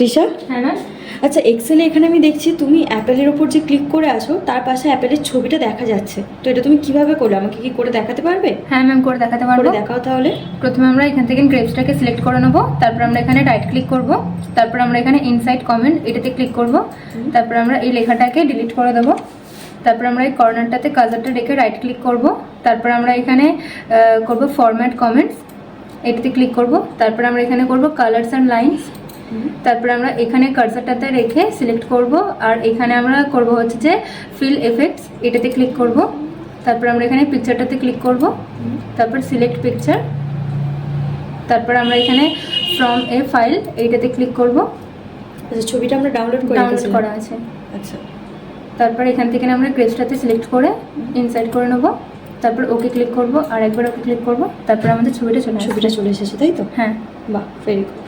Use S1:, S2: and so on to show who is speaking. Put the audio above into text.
S1: তৃষা,
S2: হ্যাঁ ম্যাম।
S1: আচ্ছা এক্সেলে এখানে আমি দেখছি তুমি অ্যাপেলের ওপর যে ক্লিক করে আছো তার পাশে অ্যাপেলের ছবিটা দেখা যাচ্ছে, তো এটা তুমি কিভাবে করলে, আমাকে কি করে দেখাতে পারবে?
S2: হ্যাঁ ম্যাম, করে দেখাতে পারবো।
S1: করে দেখাও তাহলে।
S2: প্রথমে আমরা এখান থেকে গ্রেপসটাকে সিলেক্ট করে নেবো, তারপর আমরা এখানে রাইট ক্লিক করব, তারপর আমরা এখানে ইনসাইড কমেন্ট এটাতে ক্লিক করব, তারপর আমরা এই লেখাটাকে ডিলিট করে দেবো, তারপর আমরা এই কর্নারটাতে কার্সারটা রেখে রাইট ক্লিক করব, তারপর আমরা এখানে করব ফরম্যাট কমেন্টস এটাতে ক্লিক করব, তারপর আমরা এখানে করব কালার্স অ্যান্ড লাইনস, তারপর আমরা এখানে কার্সারটাতে রেখে সিলেক্ট করব, আর এখানে আমরা করব হচ্ছে যে ফিল এফেক্টস এটাতে ক্লিক করব, তারপর আমরা এখানে পিকচারটাতে ক্লিক করব, তারপর সিলেক্ট পিকচার, তারপর আমরা এখানে ফ্রম এ ফাইল এইটাতে ক্লিক করব।
S1: আচ্ছা ছবিটা আমরা ডাউনলোড
S2: করা আছে।
S1: আচ্ছা
S2: তারপর এখান থেকে আমরা গ্রেপসটাতে সিলেক্ট করে ইনসাইড করে নেব, তারপর ওকে ক্লিক করব, আর একবার ওকে ক্লিক করব, তারপর আমাদের ছবিটা চলে
S1: এসেছে তাই তো?
S2: হ্যাঁ।
S1: বাহ, ভেরি গুড।